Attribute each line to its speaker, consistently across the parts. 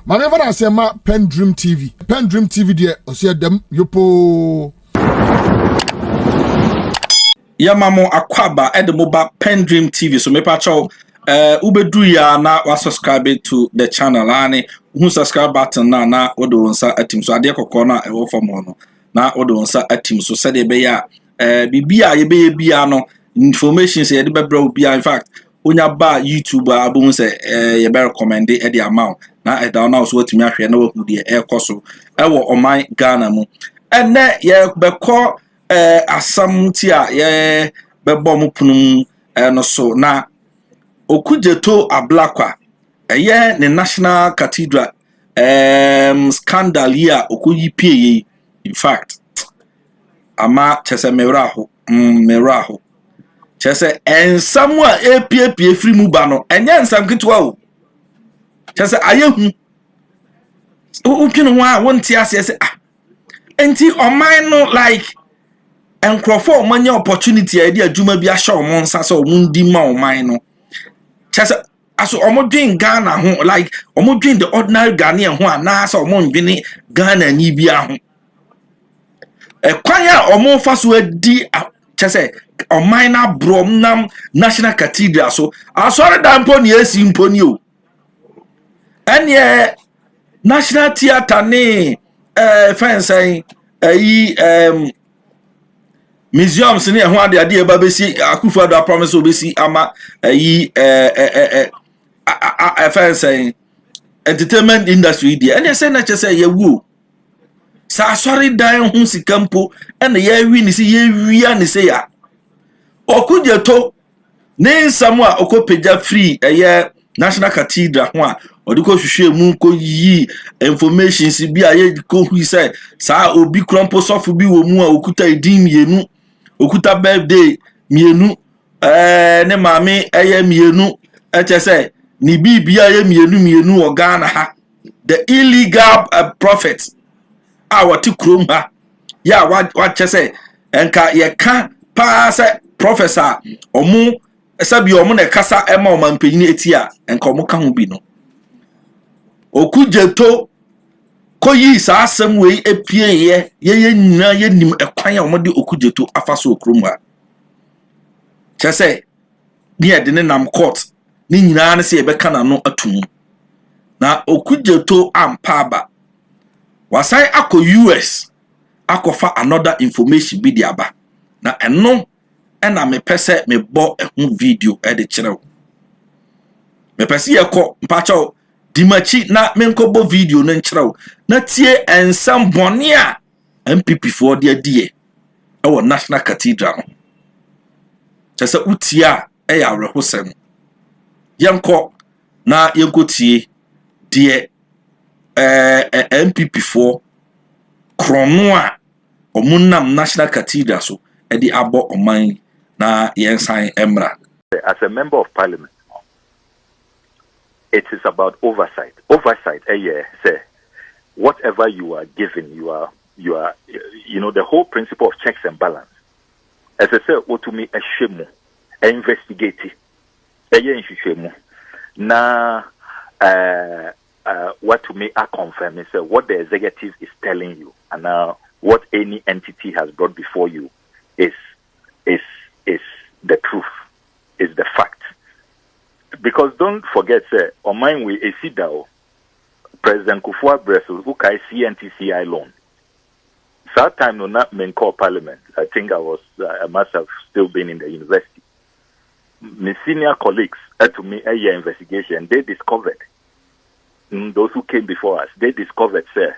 Speaker 1: Manever I say ma PENDREAM TV. PENDREAM TV there o say dem yopo.
Speaker 2: Yamamo akwaba edemoba PENDREAM TV. So me pacho ubedu ya na wa subscribe to the channel ane who subscribe button na odo onsa atim so ade kokko na e wo fam no na odo onsa atim so said be ya bibia ye be bia no information say de bebra bia in fact onya ba YouTube abun say ye be recommend e de amount na e down now so watimi ahwe na wahu de e koso e wo oman Ghana mu ene ye be ko asam ti a ye be bom punum no so na Okujeto Ablakwa the National Cathedral scandal here okuyi pie in fact ama chese meraho chese ensamwa pie free mu ba no enye ensam kitwa o chese ayehu ukinu wa wonti ase enti oman no like enkrofo manya opportunity e dey adwuma bi ahye omon nsa se omundi ma oman no chese aso omodwen Ghana ho like omodwen the ordinary Ghanaian ho ana so omodwen Ghana ni bia ho kwan ya omofa so adi chese oman na brom nam National Cathedral so asore da mpo ni esi mpo ni o ene National Theatre ni fence museums ni ho ade e ba besi Akuffo Addo promise obesi ama fence entertainment industry dia and say na chese ye wu sa sorry dan hu sikampo and ye wi ni se ye wia ni se ya okujeto ne nsam a okopeja free National Cathedral ho a odiko hwehwe mu ko yi information si bi a ye ko hu say sa obi krompo sofu bi wo mu a okuta edin mienu okuta birthday mienu ne mame mienu chese ni bibia ye mienu o Ghana ha the illegal prophet wati krom ha ya wa chese enka ye ka pa se professor omu sabi omu ne kasa ema o mampanyini etia enka omu ka ho bi no okujeto koyi sa asem we epie ye nyina ye nim ekwan ya omode okujeto afaso okrom ha chese ni de ne nam court ni nyina ne se ye beka na no atum na okujeto ampaba wasai akọ US akofa another information bi diaba na eno ena me pese me bo ehun video e de kirew me pese ye ko mpacho dimachi na me nkobo video no nkirew na tie ensam bone a MPP for de adie e wo National Cathedral no chese utia e ya rehosem yenko na yenko tie de MPP for krono a omunam National Cathedral so e di abo oman na yensan emra.
Speaker 3: As a member of parliament, it is about oversight. Oversight, say whatever you are given, you are the whole principle of checks and balance. As I say, what to me a shame, investigate, na what to me a confirm is what the executive is telling you, and now what any entity has brought before you is the truth, is the fact. Because don't forget, sir, on mine we a CDAO, President Akuffo Addo who kai CNTCI loan. So that time no not main core parliament. I think I must have still been in the university. My senior colleagues had to me a year investigation. They discovered those who came before us. They discovered, sir,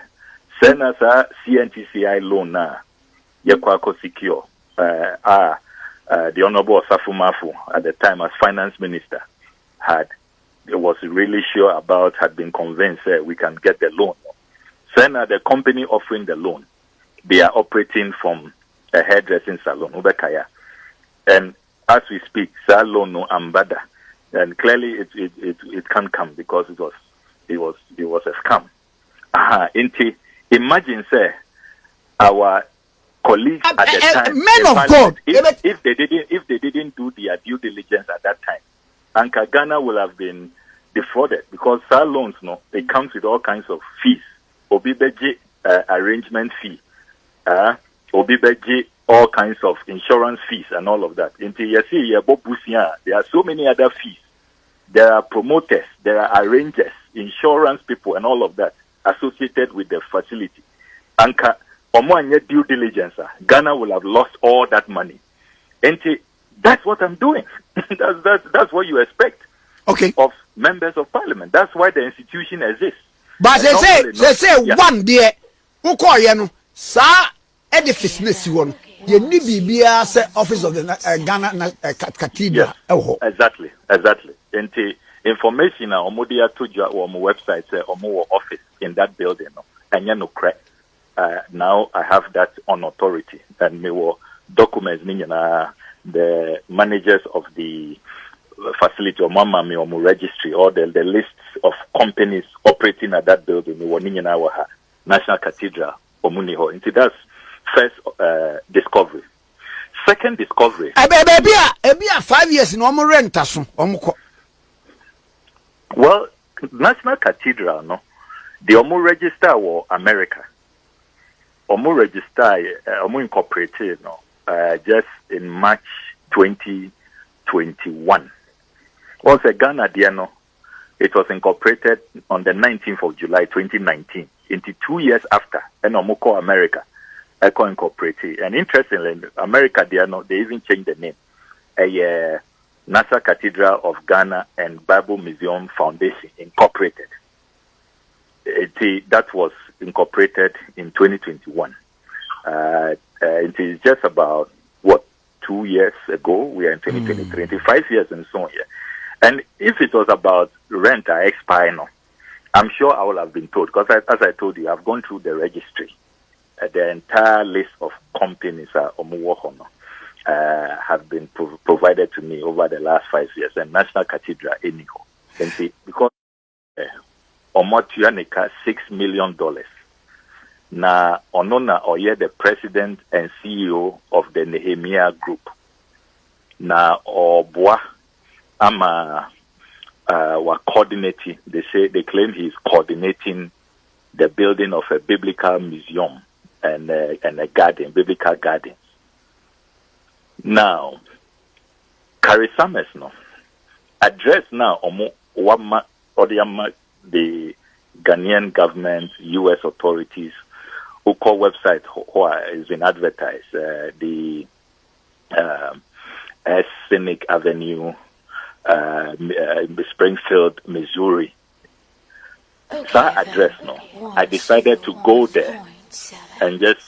Speaker 3: send us a CNTCI loan now. Yekwako secure. The Honorable Safumafu at the time as finance minister was really sure about, had been convinced we can get the loan. Then the company offering the loan, they are operating from a hairdressing salon, Ubekaya. And as we speak, salon no ambada. And clearly it can't come because it was a scam. Imagine, sir, our colleagues at the time,
Speaker 1: men of God,
Speaker 3: if they didn't do their due diligence at that time, Anka Ghana will have been defrauded because our loans, no, it comes with all kinds of fees. Obibeji arrangement fee, Obibeji all kinds of insurance fees and all of that. There are so many other fees. There are promoters, there are arrangers, insurance people, and all of that associated with the facility. Anka, omo due diligence, Ghana will have lost all that money. And that's what I'm doing. that's what you expect.
Speaker 4: Okay.
Speaker 3: Of members of parliament. That's why the institution exists.
Speaker 4: But they say one day, who call you, sir, edifice nesi one. You need BBA say office of the Ghana Cathedral.
Speaker 3: Yes, exactly. And the information on Modia Tuja or my website say or office in that building. And you know, now I have that on authority and me will documents the managers of the facility or mama me or registry or the lists of companies operating at that building National Cathedral or Muniho. And that's first discovery. Second discovery.
Speaker 4: Maybe 5 years in Omo rent.
Speaker 3: Well, National Cathedral, no, the Omo register was America. Omo register, Omo incorporated, no, just in March 2021. Also, Ghana, no, it was incorporated on the 19th of July 2019. Into 2 years after, and Omo call America. Eco Incorporated. And interestingly, America, they even changed the name. National Cathedral of Ghana and Bible Museum Foundation Incorporated. That was incorporated in 2021. It is just about, 2 years ago? We are in 2023, 25 years and so on. Yeah. And if it was about rent or expire, no, I'm sure I would have been told, because as I told you, I've gone through the registry. The entire list of companies have been provided to me over the last 5 years, and National Cathedral anyhow. And see, because Omotuanika $6 million. Na onona oye the president and CEO of the Nehemiah Group. Na obwa ama wa coordinating. They claim he's coordinating the building of a biblical museum and a garden, biblical gardens. Now, Carrie Summers no address now wama the Ghanaian government, U.S. authorities, who call website has been advertised. The Scenic Avenue, Springfield, Missouri. So address no. I decided to go there and just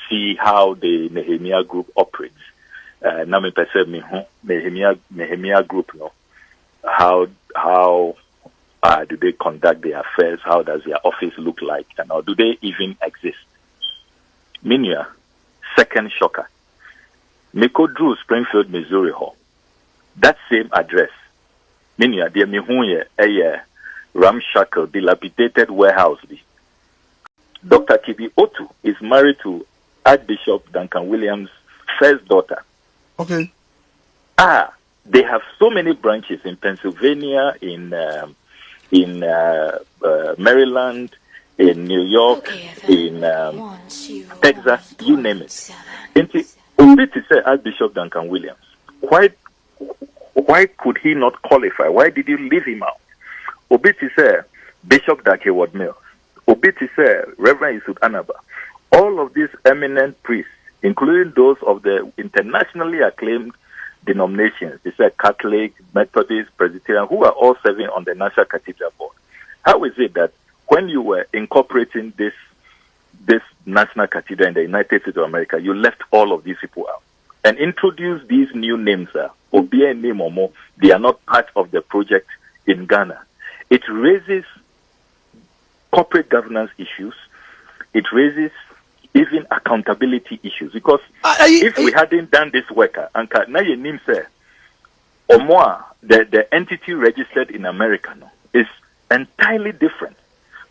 Speaker 3: see how the Nehemiah Group operates. Now me perceive me Nehemiah Group no. How do they conduct their affairs? How does their office look like? And how do they even exist? Minya, second shocker. Miko Drew, Springfield, Missouri Hall. That same address. Minya, dear Mihunye, a ramshackle, dilapidated warehouse. Dr. Kibi Otu is married to Archbishop Duncan Williams' first daughter.
Speaker 4: Okay.
Speaker 3: They have so many branches in Pennsylvania, in Maryland, in New York, in Texas, you name it. Only to say Archbishop Duncan Williams, why could he not qualify? Why did you leave him out? Obiti say Bishop Dakeward Mills. Obiti say Reverend Yusuf Anaba. All of these eminent priests, including those of the internationally acclaimed denominations, they say Catholic, Methodist, Presbyterian, who are all serving on the National Cathedral Board. How is it that when you were incorporating this National Cathedral in the United States of America, you left all of these people out and introduced these new names, Obia and Nemomo? They are not part of the project in Ghana. It raises corporate governance issues. It raises even accountability issues, because if we hadn't done this work, the entity registered in America is entirely different.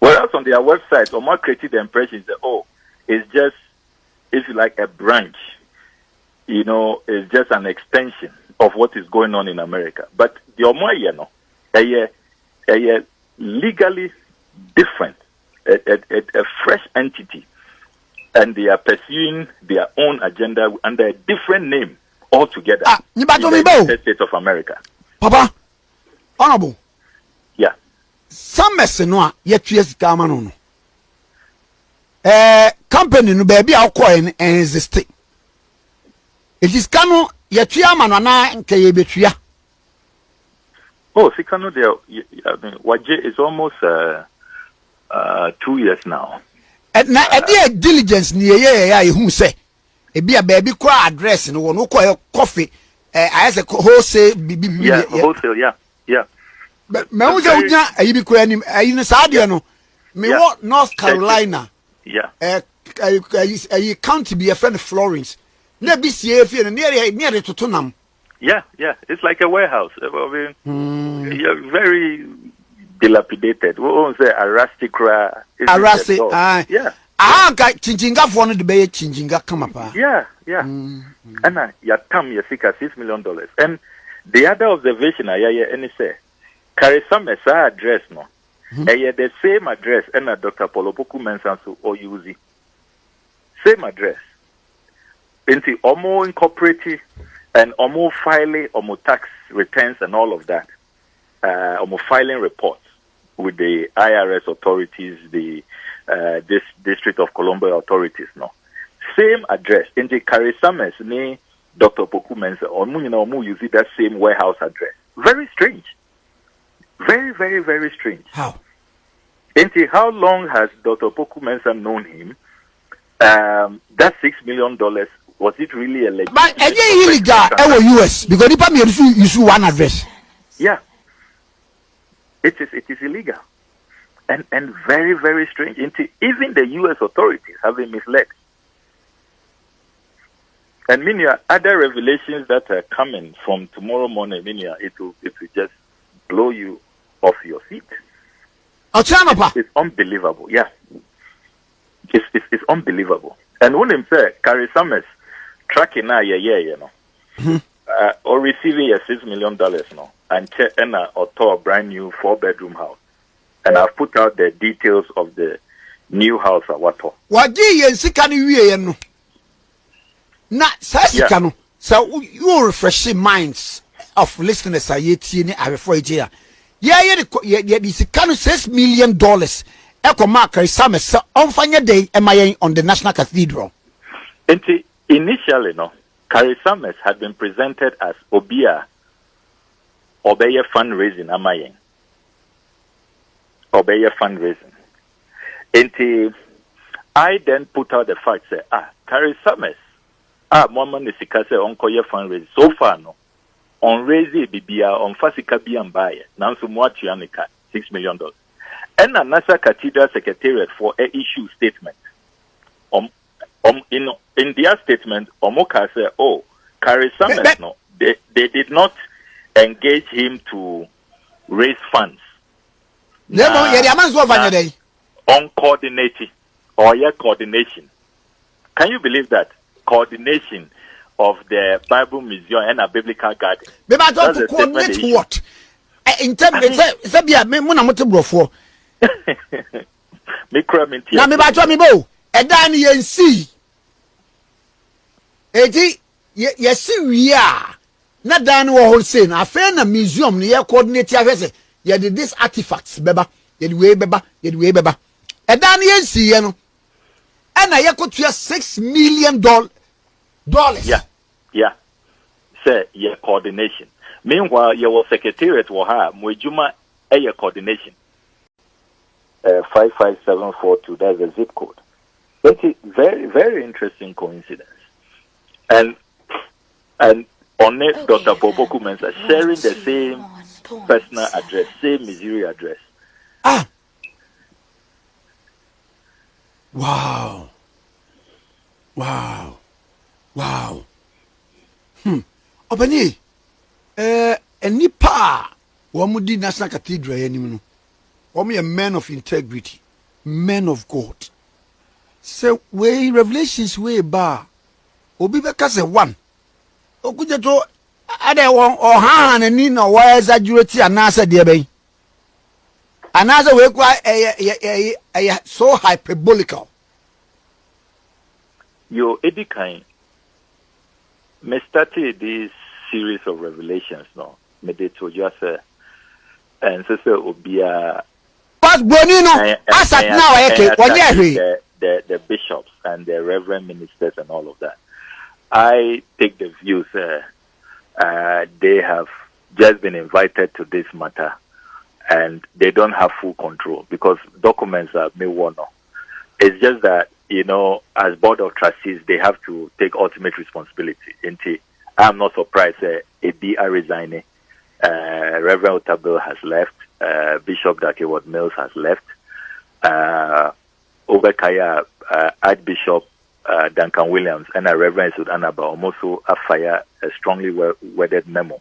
Speaker 3: Whereas on their website, Omar created the impression that, it's just, if you like, a branch, it's just an extension of what is going on in America. But the Omar, legally different, a fresh entity, and they are pursuing their own agenda under a different name altogether.
Speaker 4: In
Speaker 3: the United States of America.
Speaker 4: Papa, honorable.
Speaker 3: Yeah.
Speaker 4: Some messenwa yet yes gamano. Company no baby our coin and exist. It is cano yet yamanana and kayebetria.
Speaker 3: Oh, Sikano there. I mean, Waje is almost 2 years now.
Speaker 4: And now a dear diligence near who say it be a baby cry address and one who call coffee as a wholesale
Speaker 3: wholesale, yeah.
Speaker 4: But Mauja, I be query in Sadiano, me what North Carolina, a county be a friend of Florence. Never see if you're near to Tunam.
Speaker 3: Yeah, it's like a warehouse. You're very dilapidated. We won't say a rustic cry.
Speaker 4: A rustic, yeah. I got Chinjinga for the bay, Chinjinga come up.
Speaker 3: Yeah. And your term, you seek $6 million. And the other observation I hear any say, carry some address, no. The same address, and Dr. Polopoku Mensansu or Yuzi. Same address. Into Omo Incorporated and Omo filing, Omo tax returns, and all of that. Omo filing reports with the IRS authorities, the this District of Columbia authorities, no. Same address. In the Karisames, ne Dr. Poku Mensa, Omu use that same warehouse address. Very strange. Very, very, very strange.
Speaker 4: How?
Speaker 3: Into how long has Dr. Poku Mensa known him? That $6 million, was it really a legitimate?
Speaker 4: But illegal US because the use one address.
Speaker 3: Yeah. It is illegal. And very, very strange. Even the US authorities have been misled. And many other revelations that are coming from tomorrow morning, it will just blow you off your feet. It's unbelievable. Yeah. It's unbelievable. And when him say, Carrie Summers, tracking now, you know, or receiving $6 million, no, and or a brand new 4-bedroom house. And I've put out the details of the new house at Wato.
Speaker 4: What do you see? Not Sasikano. So you refreshing minds of listeners. I yet before here. Yeah, this kind of $6 million. Echo marker is some on final day MIA on the National Cathedral.
Speaker 3: Initially, no, Carisames had been presented as Obia Obeye fundraising MIA. Obeye fundraising. I then put out the fact say, Carisames, Mama Nisikase on Koye fundraising. So far, no, on raising Bibia, on Fasika B and buy, Nansu Muachianika, $6 million. And another Cathedral Secretariat for a issue statement. In their statement, Omoka said, Carisames, no, they did not engage him to raise funds. Uncoordinated or coordination. Can you believe that? Coordination of the Bible Museum and a biblical garden.
Speaker 4: Maybe I don't coordinate what? In terms of now, maybe I told me, and then you see. Yes, we are not done wholesale. I found a museum near coordinate. You did these artifacts, beba, yet way beba. And then you see, and I could $6 million.
Speaker 3: Yeah. Say, yeah, coordination. Meanwhile, your secretariat will have Mujuma a coordination. 55742, that's the zip code. But it's very, very interesting coincidence. And on it, Dr. Popoku Mensa sharing the same personal address, same Missouri address.
Speaker 4: Wow. Obani, nipa wamudi National Cathedral yenimu. Wami a man of integrity, man of God. So way Revelations way bar. Obi beka se one. Okujeto ade won ohan ani na wa exaggerate anasa de be. Another way quite so hyperbolical.
Speaker 3: Yo, Eddie Kain, me started this series of revelations now. Me de to just and so Obia.
Speaker 4: But Bonino, as at now,
Speaker 3: the bishops and the reverend ministers and all of that. I take the view, they have just been invited to this matter, and they don't have full control because documents are me one. It's just that, you know, as board of trustees, they have to take ultimate responsibility. I'm not surprised. ABI resigning. Reverend Otabil has left. Bishop Dakeward Mills has left. Obekaya, Archbishop Duncan Williams and Reverend Sud Anaba also fire a strongly worded memo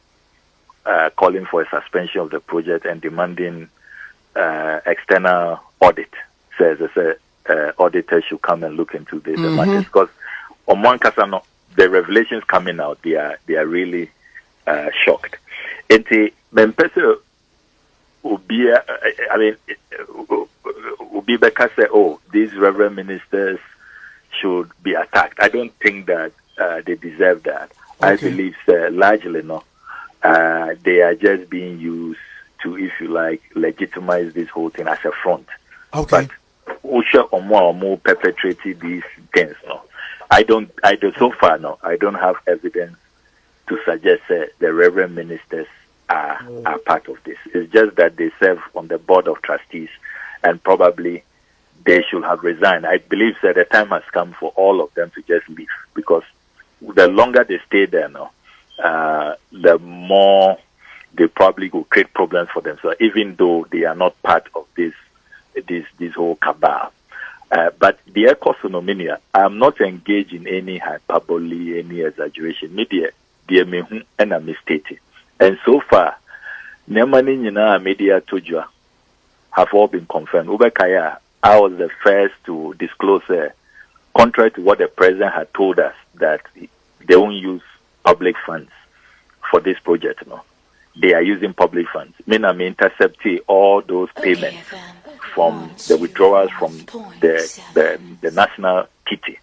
Speaker 3: calling for a suspension of the project and demanding external audit. Says auditors should come and look into this matters because on one casano, the revelations coming out, they are really shocked. And the I mean, Ubibeka said, "Oh, these reverend ministers should be attacked." I don't think that they deserve that. Okay. I believe largely no, they are just being used to, if you like, legitimize this whole thing as a front.
Speaker 4: Okay.
Speaker 3: But Usha or more perpetrating these things. No, I don't. So far, no, I don't have evidence to suggest the reverend ministers are part of this. It's just that they serve on the board of trustees, and probably they should have resigned. I believe that the time has come for all of them to just leave, because the longer they stay there now, the more they probably will create problems for themselves, even though they are not part of this whole cabal. But the economia, I'm not engaged in any hyperbole, any exaggeration. Media, dear me, and I'm mistaken. And so far, Nemani media Tujua have all been confirmed. Ubekaya, I was the first to disclose, contrary to what the president had told us, that they won't use public funds for this project. No, they are using public funds. I'm intercepting all those payments from the withdrawals from the national kitty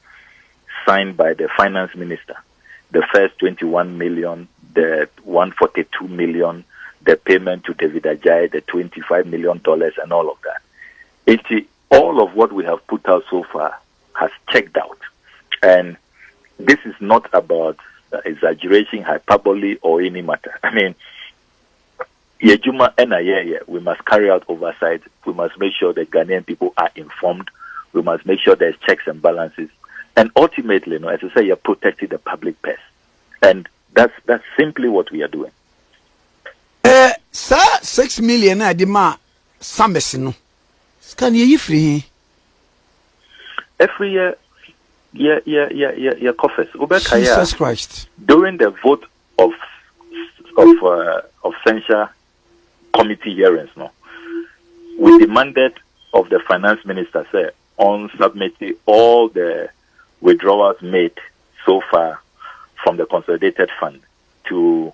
Speaker 3: signed by the finance minister. The first 21 million, the 142 million, the payment to David Ajayi, the $25 million, and all of that. All of what we have put out so far has checked out. And this is not about exaggeration, hyperbole, or any matter. I mean, we must carry out oversight. We must make sure the Ghanaian people are informed. We must make sure there's checks and balances. And ultimately, as I say, you're protecting the public purse. And that's simply what we are doing.
Speaker 4: Sir, 6 million adima Sambesino. Can you free?
Speaker 3: Every year, yeah, coffers.
Speaker 4: Jesus Christ.
Speaker 3: During the vote of censure committee hearings, no, we demanded of the finance minister, on submitting all the withdrawals made so far from the consolidated fund to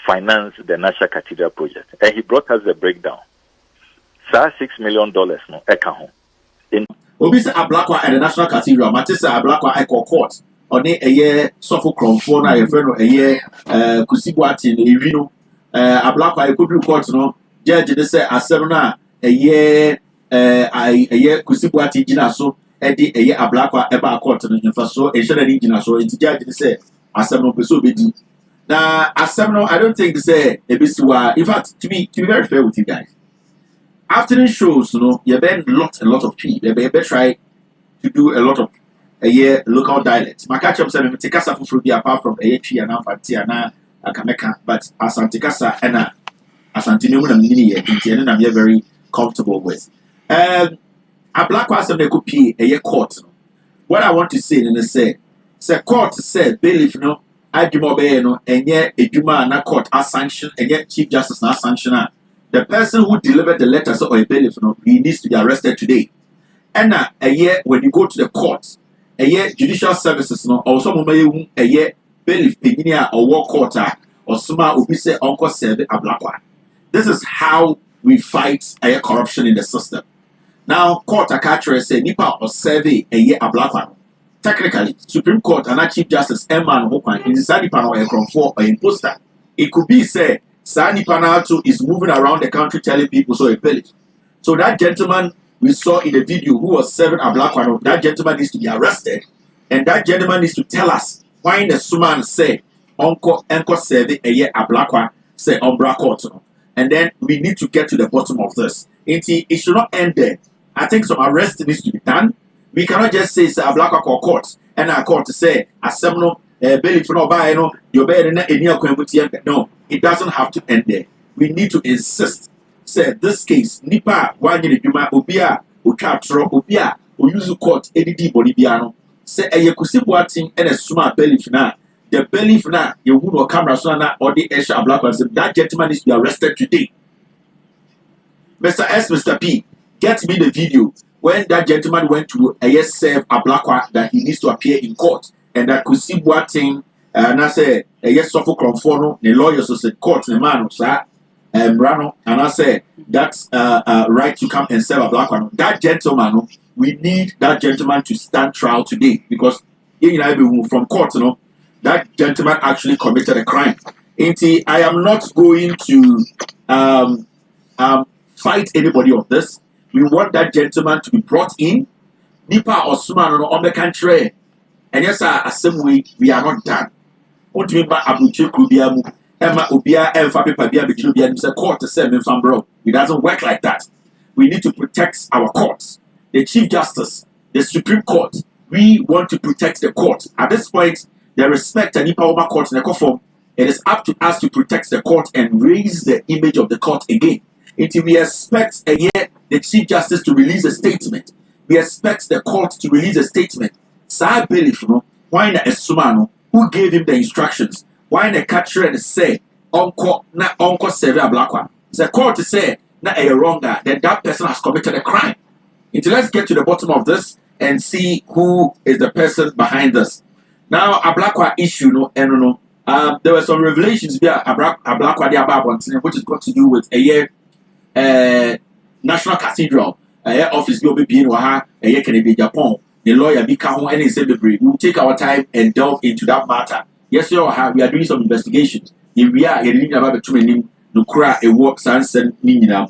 Speaker 3: finance the National Cathedral project. And he brought us the breakdown. $6 million, no, in
Speaker 5: Obisa Ablakwa at the National Cathedral, Matissa Ablakwa Echo Court, on a year Suffolk Cronfona, a friend a year Kusibwati, Livino, Ablakwa, I could report, no, Judge, they say, as a year Kusibwati Jinaso, Eddie, a year Ablakwa, Eba Court, and Faso, a shadow Jinaso, and Judge, they say, as several Pesubidi. Now, as several, I don't think they say, a Bisua, in fact, to be very fair with you guys. Afternoon shows, you been a lot of people. You better try to do a lot of local dialects. My catch up said, "Me take casa for be apart from tree and Fati and Akameka, but Asante Casa and Asante Numu and Mini and I'm very comfortable with." Ablakwa said, "Me could pay a court." What I want to say, and say court said, "Bailiff, no, I do more and yet a Juma na court as sanction, and yet Chief Justice na sanction." The person who delivered the letters or a bailiff, he needs to be arrested today. And a year when you go to the court, a year judicial services, or some a year bailiff, engineer or war court, or suma ubise uncle serve Ablakwa. This is how we fight corruption in the system. Now, court Akachre say nipa or survey a year Ablakwa. Technically, Supreme Court and Chief Justice Emman Hokwan in the Sanipan or a or imposter. It could be say Sanipan is moving around the country telling people so a village. So that gentleman we saw in the video who was serving Ablakwa, that gentleman needs to be arrested, and that gentleman needs to tell us why the Suman say Uncle survey a year Ablakwa say Umbra Court. And then we need to get to the bottom of this. It should not end there. I think some arrest needs to be done. We cannot just say Ablakwa court and our court to say assemble belly for no buy no your bed in any no, it doesn't have to end there. We need to insist. Say this case, Nipa one year Ubia, Ukatro, Ubia, who use court ADD Boliviano. Say a Yakusibuating and a suma belly for now. The belly for now, you would camera sana or the Esha Ablakwa. That gentleman is to be arrested today. Mr. S, Mr. P, get me the video when that gentleman went to serve Ablakwa that he needs to appear in court and that could see what thing and I say suffer conforno the lawyers who said court the man Brano and I say that's right to come and serve Ablakwa. That gentleman, we need that gentleman to stand trial today because from court, that gentleman actually committed a crime. I am not going to fight anybody on this. We want that gentleman to be brought in. Nipa or Suman on the country. And yes, assembly, we are not done. What do you mean by Abuche Kubiamu? Emma Ubia, Elfa Pabia, Bijubian, Mr. Court to send him from bro. It doesn't work like that. We need to protect our courts. The Chief Justice, the Supreme Court. We want to protect the court. At this point, the respect and Nipa Oma Court in the Akuffo, it is up to us to protect the court and raise the image of the court again. Until we expect the Chief Justice to release a statement. We expect the court to release a statement. Sa belief, why na Esumano, who gave him the instructions? Why na catcher and say, Uncle Seve Ablakwa? The court to say, na a wronger, that that person has committed a crime. Until let's get to the bottom of this and see who is the person behind this. Now, Ablakwa issue, there were some revelations via Ablakwa the Ababon, which is got to do with National Cathedral office will be being can be Japan. The lawyer be and he said we will take our time and delve into that matter. Yes, we are doing some investigations. If we are about the training, no cry a work sans and Nina.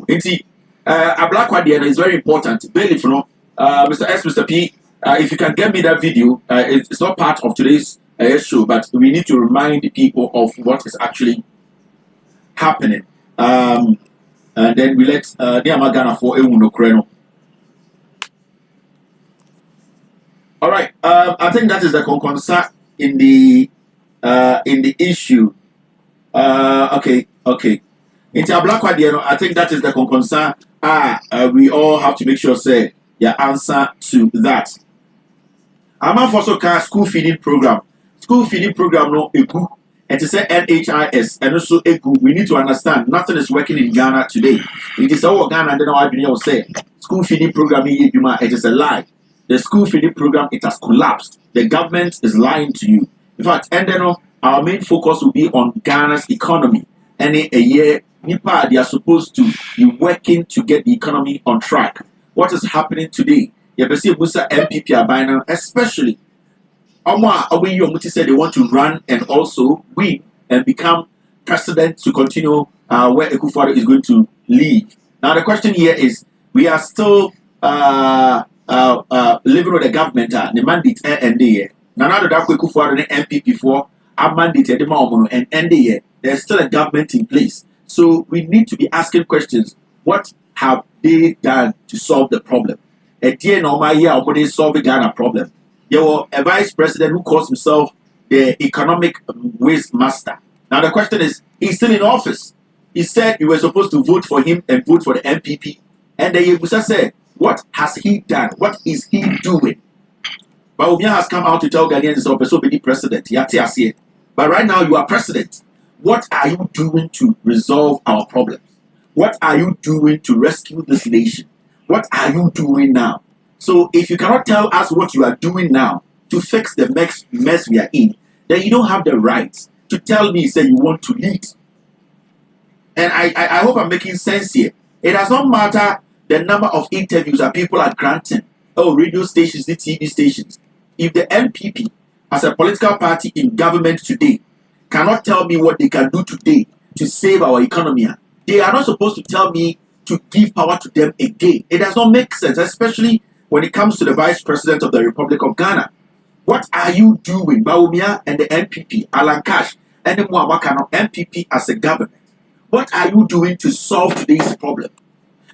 Speaker 5: Ablakwa is very important. Bailey, Mr. S, Mr. P, if you can get me that video, it's not part of today's show, but we need to remind the people of what is actually happening. And then we let Niamagana for Ewuno Kreno. All right. I think that is the concern in the issue. Okay. Into Ablakwa, I think that is the concern. We all have to make sure say your answer to that. I'm also school feeding program. School feeding program no egu. And to say NHIS and also egu. We need to understand nothing is working in Ghana today. It is all Ghana. And then I've been say school feeding program. It is a lie. The school feeding program, it has collapsed. The government is lying to you. In fact, and then our main focus will be on Ghana's economy. And a year, NIPA, they are supposed to be working to get the economy on track. What is happening today? You see, Musa MPP are buying, especially Omwa Yomuti said they want to run and also win and become president to continue where Akuffo Addo is going to lead. Now the question here is, we are still living with the government, the mandate and the year. Now that Akuffo Addo the MPP for a mandate and end the year, there's still a government in place. So we need to be asking questions. What have they done to solve the problem? A dear normal year, they solve the Ghana problem. There was a vice president who calls himself the economic waste master. Now the question is, he's still in office. He said you were supposed to vote for him and vote for the MPP. And the Yebusa said, what has he done? What is he doing? But Obia has come out to tell Ghanaians he's also be president. But right now you are president. What are you doing to resolve our problems? What are you doing to rescue this nation? What are you doing now? So if you cannot tell us what you are doing now to fix the mess we are in, then you don't have the right to tell me, say you want to lead. And I hope I'm making sense here. It does not matter the number of interviews that people are granting. Oh, radio stations, the TV stations. If the NPP, as a political party in government today, cannot tell me what they can do today to save our economy, they are not supposed to tell me to give power to them again. It does not make sense, especially when it comes to the Vice President of the Republic of Ghana. What are you doing, Bawumia and the NPP, Alan Cash, and the Muawakano NPP as a government? What are you doing to solve today's problem?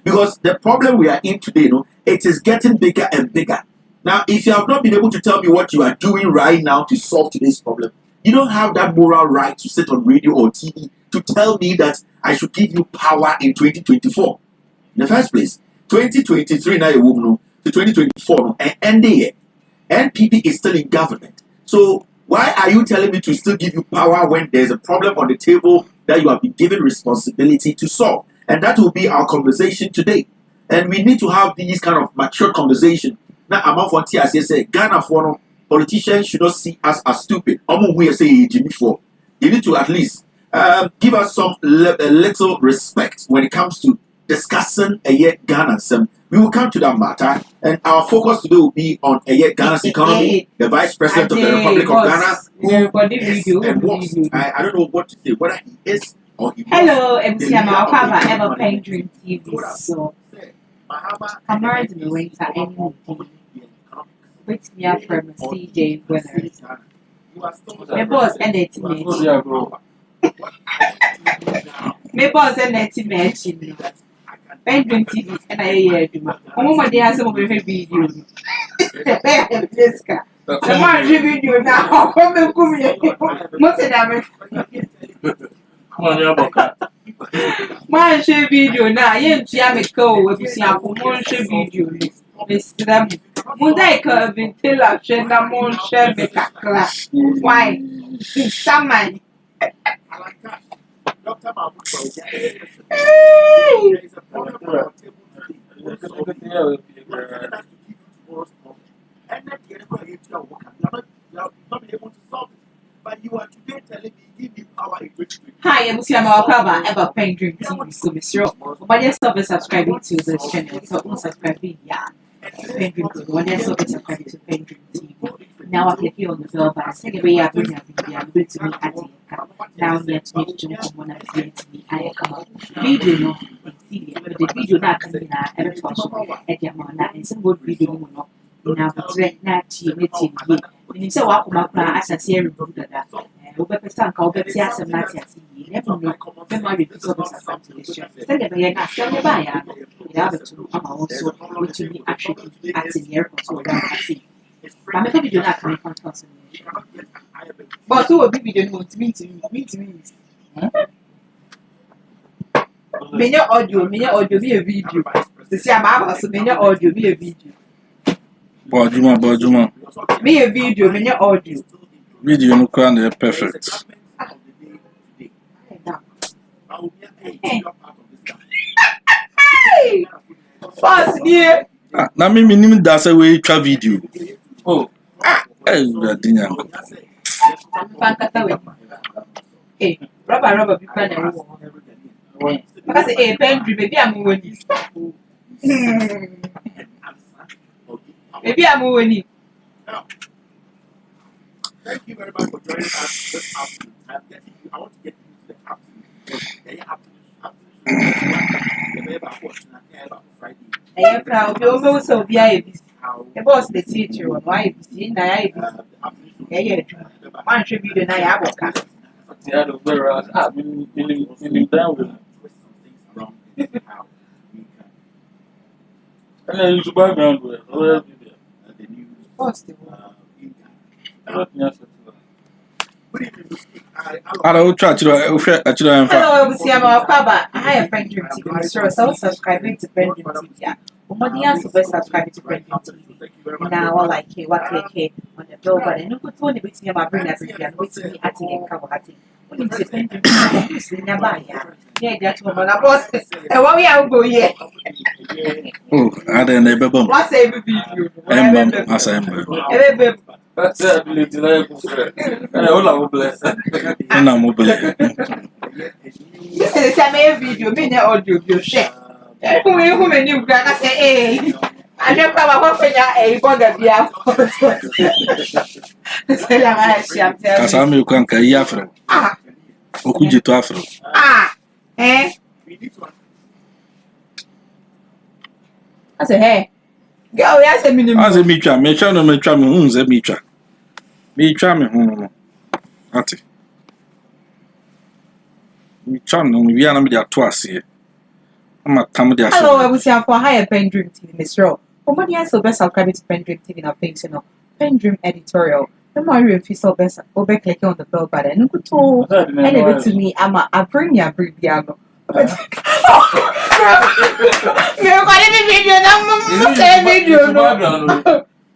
Speaker 5: Because the problem we are in today, it is getting bigger and bigger. Now, if you have not been able to tell me what you are doing right now to solve today's problem, you don't have that moral right to sit on radio or TV to tell me that I should give you power in 2024. In the first place, 2023 now, to 2024, and the year, NPP is still in government. So why are you telling me to still give you power when there's a problem on the table that you have been given responsibility to solve? And that will be our conversation today. And we need to have these kind of mature conversation. Now, I'm off on say Ghana for politicians should not see us as stupid. You need to at least give us some little respect when it comes to discussing a year Ghana. We will come to that matter, and our focus today will be on a year Ghana's economy, the Vice President of the Republic of Ghana, who is and was. I don't know what to say, whether he is or he was.
Speaker 6: Hello, MC Amalkaba, ever PENDREAM TV. So, I'm married in the winter anyway. Wait me up from CJ Winners. My boss and the team. My boss and the team. PENDREAM TV and I hear you. My day has some of my video. This guy. The man video now. Come here. What's the man share video now. You see me go. We see a man share video. Mister Mundai can tell us that man share me class. Why? Someone. Hi, I'm Amalkaba, ever PENDREAM TV. So, Mr. But yes, subscribing to this channel. So, subscribing, yeah. PENDREAM TV. When yes, subscribing to PENDREAM TV. Now I click here on the bell button. Second way, I'm going to be Atta. Now, let's make sure someone is going to be Atta. Video, no, the video that can be every person at your man, and some good video, no. Now, not team. And so, I'll come up as a series of that. Overperson, Calbetia, and Natia. Never know. When my repeat of this show. Instead of a tell me by the other two are also going to be actually at the airport. So, I see. But I think you not coming from concentration. But who will be video to me. Many audio be a video. To see about us, many audio be a video.
Speaker 2: Bojuma.
Speaker 6: Me a video, many audio.
Speaker 2: Video no can perfect.
Speaker 6: Fast dear.
Speaker 2: Na me minim da say we twa video. Oh. Dinya.
Speaker 6: Hey, rubber be plan and because a PENDREAM baby I'm winning. Maybe I'm winning.
Speaker 5: Thank you very much for joining us this afternoon. I want to get into the afternoon.
Speaker 6: I am proud. You also be a boss, the teacher, or why you see, I one should be the Nayabaka.
Speaker 2: Yeah, the whereas I've been down with and then you background with the news. I don't try to
Speaker 6: hello, I'm Amalkaba. I have PENDREAM TV. So subscribing to PENDREAM TV. Somebody else will subscribe to PENDREAM TV. Now, I like it, what click on the bell button. You could only with me about bring everything and with me at the end. When you say PENDREAM TV, never. Yeah, that's what my boss. And what we are going here.
Speaker 2: Oh, I don't know.
Speaker 6: What's every video?
Speaker 2: That's it.
Speaker 6: This is the same video, me audio, share. Who many you got say, hey, I don't come up with a bugger. Say, I'm telling
Speaker 2: Kasame kwanka yi afro.
Speaker 6: Ah,
Speaker 2: Okuji to afro.
Speaker 6: eh? I say, hey, girl, yes, a minimum.
Speaker 2: Aze mi twa me hunze mi twa. Mi twa me hu. Ati. Mi twa no wi ana me dia to ase. Ama tam dia so.
Speaker 6: Hello, I was here for higher PENDREAM TV, Miss Ro. Somebody else will best subscribe to PENDREAM TV now, thanks, you know. PENDREAM editorial. The more you feel so best, over clicking on the bell button. And anyway, to me, I bring ya Bribiano.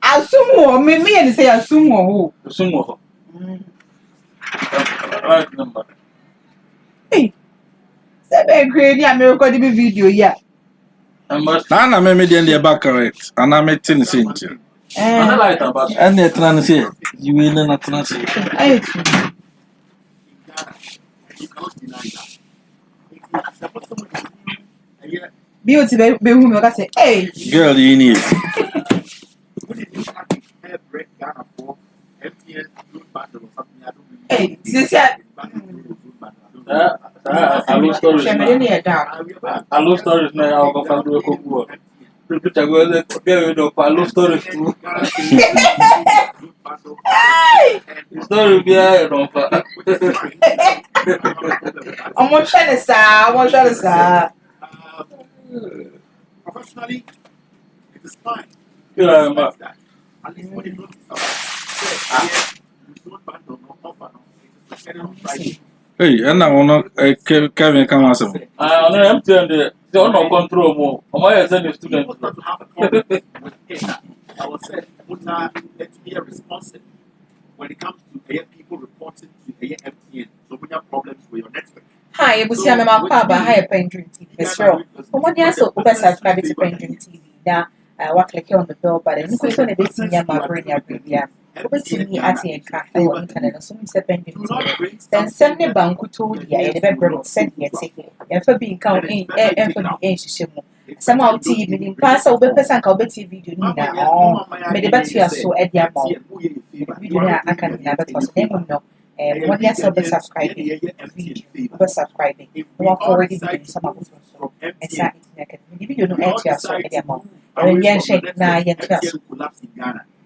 Speaker 6: Assume me and say assume who.
Speaker 7: Right number.
Speaker 6: Hey, 7 creating a miracle video, yeah.
Speaker 2: Na me dey back correct. Ana me tin senti.
Speaker 7: I like about
Speaker 2: And the trans say you will not trans.
Speaker 6: Hey, beauty be who I say, hey,
Speaker 2: Girl, you need.
Speaker 6: hey, this yeah.
Speaker 7: I lose stories.
Speaker 6: Down.
Speaker 7: I lose stories now. I'll go find a cook. Repeat a go there with I lose stories too. Story be I don't
Speaker 6: I'm watching this,
Speaker 5: Professionally, it is fine.
Speaker 7: Yeah, man.
Speaker 5: At least when you notice
Speaker 2: Hey, and now no Kevin come as well.
Speaker 7: I know MTN the no control more. I send the student.
Speaker 5: to have a problem with him. I will say, let's be responsive when it comes to people reporting to MTN. So we have problems with your network.
Speaker 6: Hi, you see, I'm a higher PENDREAM TV. Miss Ro. What do you say? Over subscribe to PENDREAM TV. Now, what click on the bell button. You can a bit in my brain, over to me at the internet. So, Mr. PENDREAM TV. Then send me bank to the I send here. And for being counting and for the ancient. Somehow, TV, meaning pass over person, I'll bet video. Now, may the battery so at the amount. Video I can never toss them. No. What do you say about subscribing? Over subscribing. We have already been some of them. And that is naked. The video no entry so at the amount. And yen shake na yen class.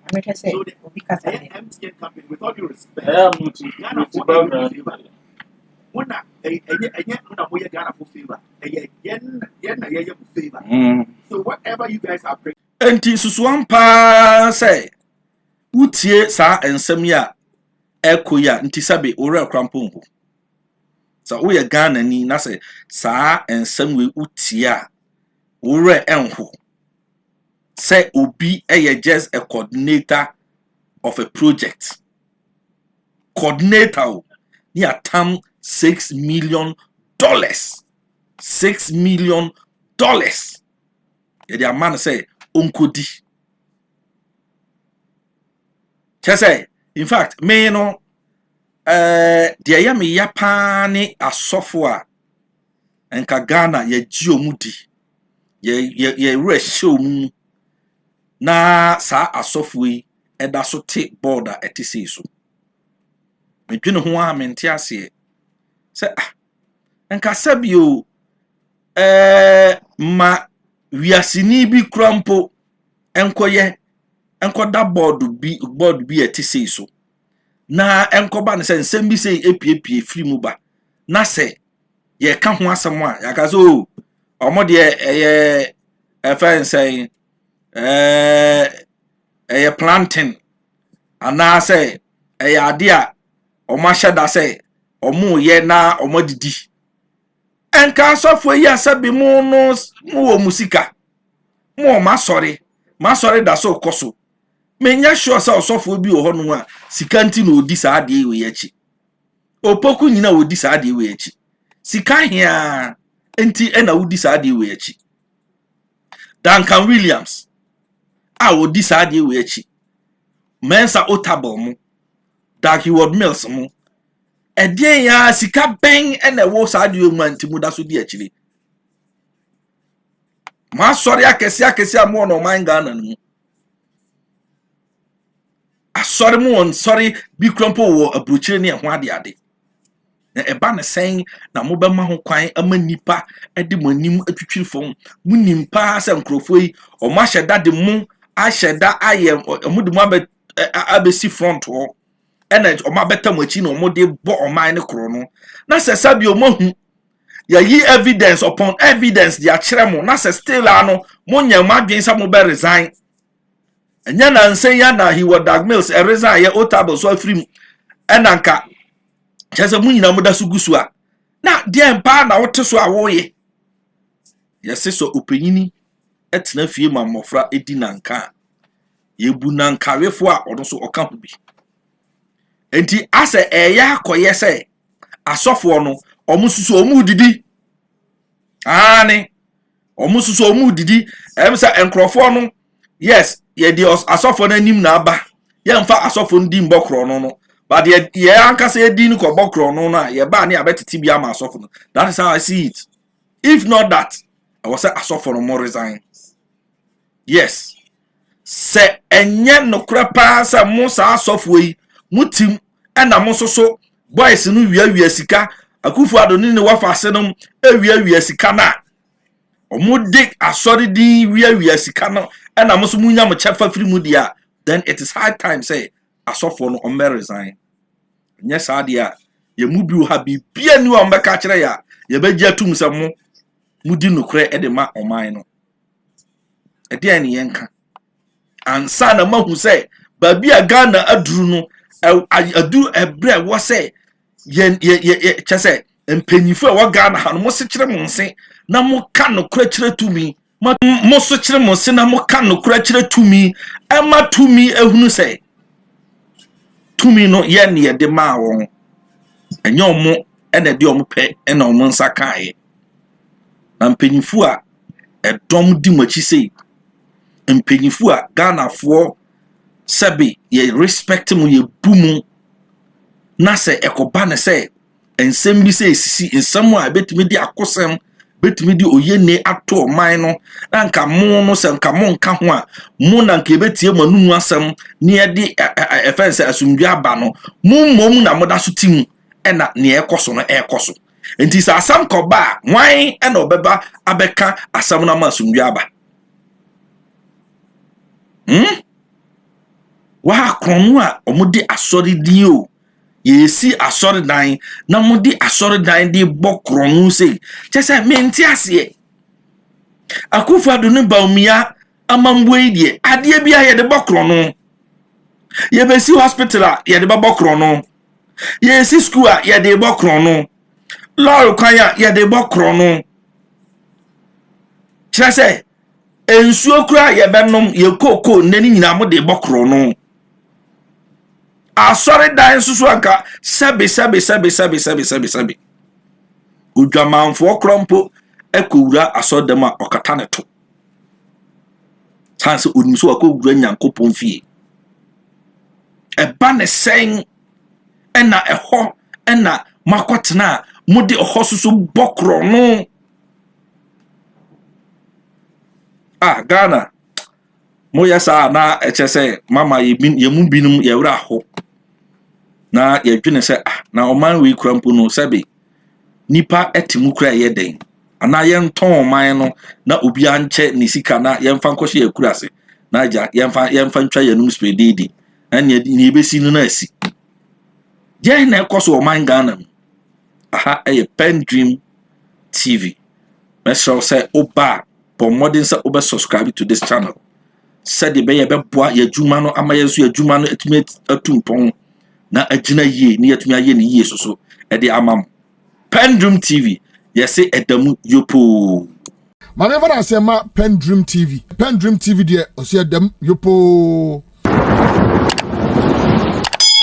Speaker 6: I'm going to say, because I
Speaker 5: MTN company, with all due respect,
Speaker 7: I am to program.
Speaker 5: So whatever you guys are bringing,
Speaker 2: Enti susuan pa say utie sa ensem ya ekoya nti sabe ore krampompo. Sa wo ye Ghana ni na say sa ensem we utie a ore enho. Say obi just a coordinator of a project. Coordinator ni atam $6 million. $6 million. The man say unkodi. Say, in fact, me no dia ya me ya pa ni asofo a enka Ghana ye giomudi. Ye reshow mu na sa asofo yi eda so te border etisi so. Me dwene ho a mente ase. Say enka sabio ma wiasini bi krampo enkoye enkoda board bi etisi so. Na enkoba ne se nsem bi se epiepie free mu ba. Na se ye ka ho asem a ya ka so omode eye efen say planting ana say ade a omaheda say omo ye na omodidi enka sofo yi asabi mu no wo musika mo masori da so koso menya sure say osofo bi ho no a sika nti na odi sa ade we yachi opoku nyina odi sa ade we yachi sika hia enti ena odi sa ade we yachi Duncan Williams odi sa ade we yachi Mensa Otable mu Darky Ward Mills mu edien ya sika ben ena wo sa ade we mu anti mu da so di achiri ma sorry akesi amu no man Ghana no asori mu on sorry bi krompo wo abrochire ne ho ade na eba ne sen na mo be ma ho kwan ama nipa de mo anim atwitwiri fom mu nimpa se nkrofo yi o ma hyeda de mu a hyeda aye mo de mu abesi front ho ena o ma beta mo achi na mo de bo o man ne kro no na se sabi o mo hu ya yi evidence upon evidence dia kire mo na se still ano mo nya ma dwen sa mo be resign enya na nsen ya na he was diagnosed a resign ya otable so afrim enanka chese mu nyina mo da so gusu a na de mpa na wote so a wo ye yesi so opanyini etena fie ma mmofra edi nanka yebu nanka wefo a odo so oka hu bi enti ase eya akoye se asofo no omususu omudidi ani omususu omudidi emsa enkrofo no yes ye di asofo na nim na aba ye mfa asofo ndi mbokro no but ye anka se di ni ko bokro no na ye ba ni abetiti bia ma asofo no. That is how I see it. If not that, I was say asofo no more resign. Yes, se enye no krapa sa mo sa asofo yi mutim ena mo so boys no wia sika Akuffo Addo ni wafa ase no wia sika na omudi asori di wia sika no ena mo so munya mo chefa free mu dia, then it is high time say asofo no o resign. Yes adia ye mu bi ha bi bia ni o mbeka kire ya ye begia tum se mo mudi nokre e de ma oman no e de ani yenka ansa na mahu say ba bia Ghana aduru no adu ebre wo say ye chese empanyifo wo Ghana ha no mo se kire mo nse na mo ka nokre kire tumi mo so kire mo nse na mo ka nokre kire tumi e ma tumi ehunu say tumi no ye ne de ma won enye omo ene de omo pe ene omo nsa kae na mpanyifo a edom di machi sei mpanyifo a Ghana fo sebe ye respect mu ye bumu na se ekoba ne se ensem bi se sisi ensem a betimi di akosem betimi di oyene ato man no na nka mo no se nka mo nka ho a mo na nka betie manunu asem ne ye di efense asumdwa aba no mum na moda so tim ena ne ekoso no ekoso enti sa asam koba wan ena obeba abeka asam na ma asumdwa aba wa kromu a omudi asori din o yesi asori dan na mudi asori dan di bokronu sei chese menti ase Akuffo Addo ne baumia amambwe die ade bia ye de bokronu ye besi hospital a ye de bokronu yesi school a ye de bokronu law kwan a ye de bokronu chese ensuo kura ye benom ye koko nani nyina mo de bokronu asori dan susu anka sabi udwamanfo krompo ekowura asodema okata neto chance onimso akowura nyankopon fie eba ne sen ena eho ena makotena mudi oho susu bokro no Ghana mo yasa na echese mama ye mu binum ye wura ho na ye dwene se na oman we krampo no sebe nipa etimu kura ye den ana ye nton oman no na obi anche ni sika na ye mfa nkohye akurase na aja ye mfa ntwa yanum spreadidi na ne besi no na asi je na ekoso oman Ghana PENDREAM TV mesho say oba for modern say oba subscribe to this channel said the be boa ya juma no ama yesu ya juma no etumi atumpon na agina yie ni etumi aye ni yie so e de amam PENDREAM TV yes edamu yopo
Speaker 1: Maneva na sema PENDREAM TV de ose edam yopo